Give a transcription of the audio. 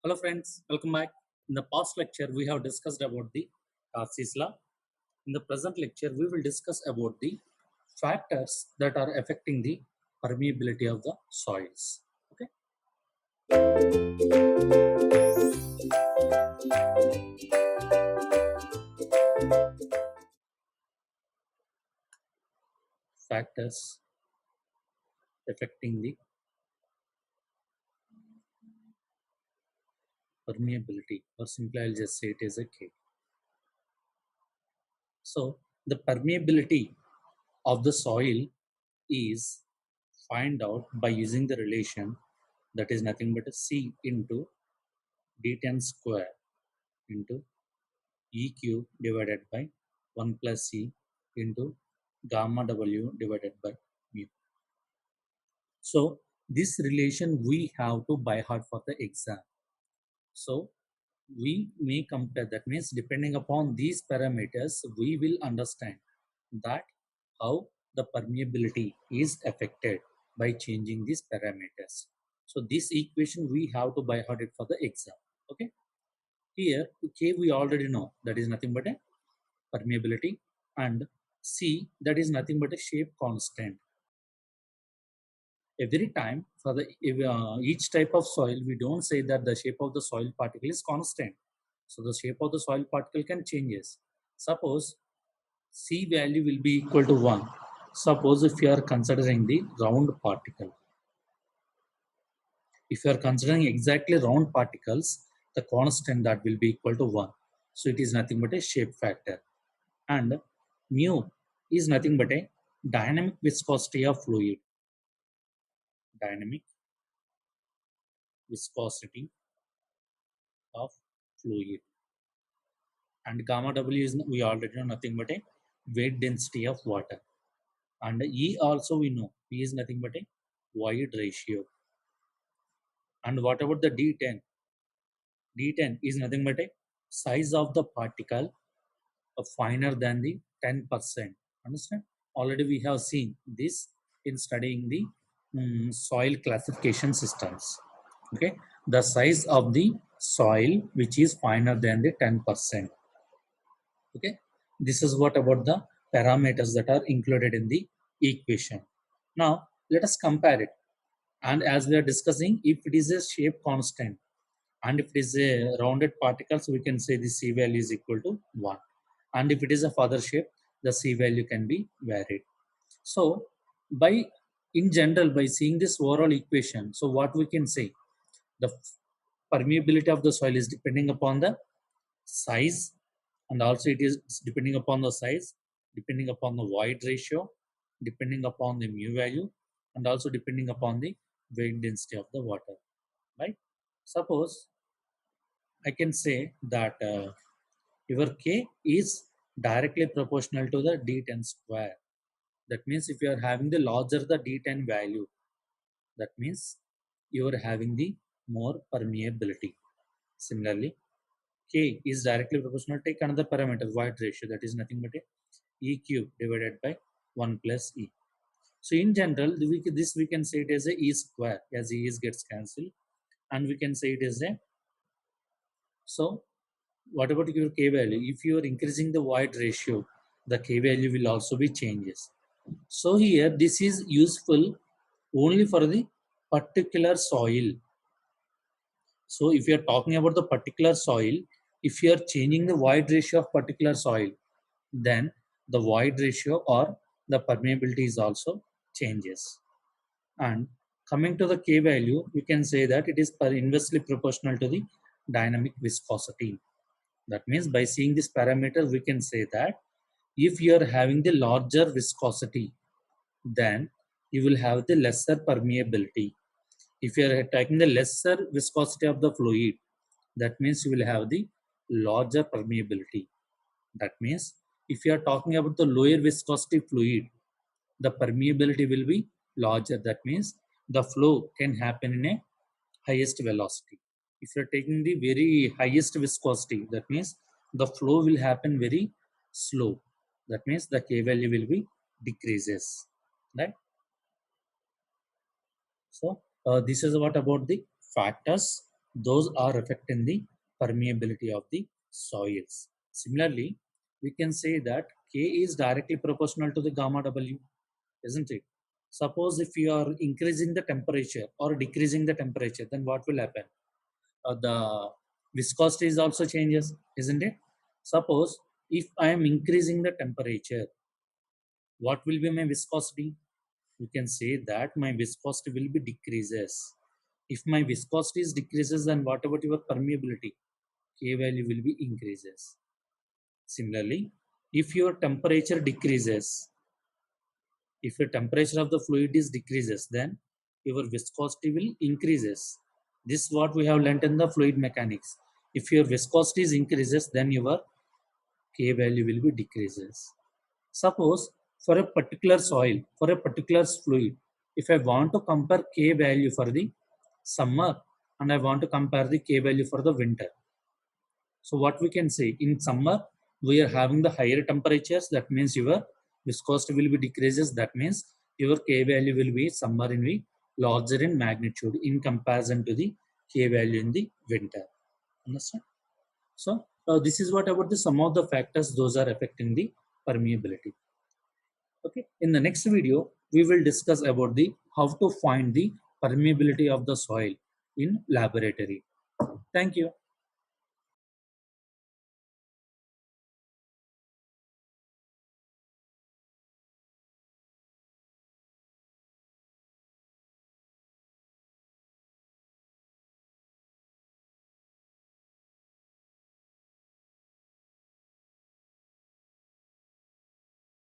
Hello friends, welcome back. In the past lecture, we have discussed about the Darcy's law. In the present lecture, we will discuss about the factors that are affecting the permeability of the soils. Okay, factors affecting the permeability, or simply I'll just say it as a K. So the permeability of the soil is find out by using the relation that is nothing but a C into D10 square into E cube divided by 1 plus C into gamma W divided by mu. So this relation we have to by heart for the exam. So we may compare, that means depending upon these parameters, we will understand that how the permeability is affected by changing these parameters. So this equation we have to by heart it for the exam. Okay. Here K we already know, that is nothing but a permeability, and C, that is nothing but a shape constant. Every time for the each type of soil, we don't say that the shape of the soil particle is constant. So the shape of the soil particle can changes. Suppose C value will be equal to 1. Suppose if you are considering the round particle, if you are considering exactly round particles, the constant that will be equal to 1. So it is nothing but a shape factor. And mu is nothing but a dynamic viscosity of fluid. Dynamic viscosity of fluid. And gamma W is, we already know, nothing but a weight density of water. And E also we know, E is nothing but a void ratio. And what about the D10? D10 is nothing but a size of the particle finer than the 10%. Understand? Already we have seen this in studying the soil classification systems. Okay, the size of the soil which is finer than the 10%. Okay, this is what about the parameters that are included in the equation. Now let us compare it. And as we are discussing, if it is a shape constant and if it is a rounded particle, so we can say the C value is equal to 1. And if it is a further shape, the C value can be varied. So by in general, by seeing this overall equation, so what we can say, the permeability of the soil is depending upon the size, and also it is depending upon the size, depending upon the void ratio, depending upon the mu value, and also depending upon the weight density of the water, right? Suppose I can say that your K is directly proportional to the D10 square. That means if you are having the larger the D10 value, that means you are having the more permeability. Similarly, K is directly proportional. Take another parameter, void ratio, that is nothing but a E cube divided by 1 plus E. So in general, this we can say it as a E square, as E is gets cancelled, and we can say it as a, so what about your K value? If you are increasing the void ratio, the K value will also be changes. So here this is useful only for the particular soil. So if you are talking about the particular soil, if you are changing the void ratio of particular soil, then the void ratio or the permeability is also changes. And coming to the K value, we can say that it is inversely proportional to the dynamic viscosity. That means by seeing this parameter, we can say that if you are having the larger viscosity, then you will have the lesser permeability. If you are taking the lesser viscosity of the fluid, that means you will have the larger permeability. That means if you are talking about the lower viscosity fluid, the permeability will be larger. That means the flow can happen in a highest velocity. If you are taking the very highest viscosity, that means the flow will happen very slow. That means the K value will be decreases, right? So this is what about the factors Those are affecting the permeability of the soils. Similarly, we can say that K is directly proportional to the gamma W, isn't it? Suppose if you are increasing the temperature or decreasing the temperature, then what will happen? The viscosity is also changes, isn't it? Suppose if I am increasing the temperature, what will be my viscosity? You can say that my viscosity will be decreases. If my viscosity is decreases, then what about your permeability? K value will be increases. Similarly, if your temperature decreases, if the temperature of the fluid is decreases, then your viscosity will increases. This is what we have learnt in the fluid mechanics. If your viscosity is increases, then your K value will be decreases. Suppose for a particular soil, for a particular fluid, if I want to compare K value for the summer and I want to compare the K value for the winter. So what we can say, in summer, we are having the higher temperatures. That means your viscosity will be decreases. That means your K value will be somewhere in the larger in magnitude in comparison to the K value in the winter. Understand? So this is what about the some of the factors those are affecting the permeability. Okay. In the next video, we will discuss about the how to find the permeability of the soil in laboratory. Thank you.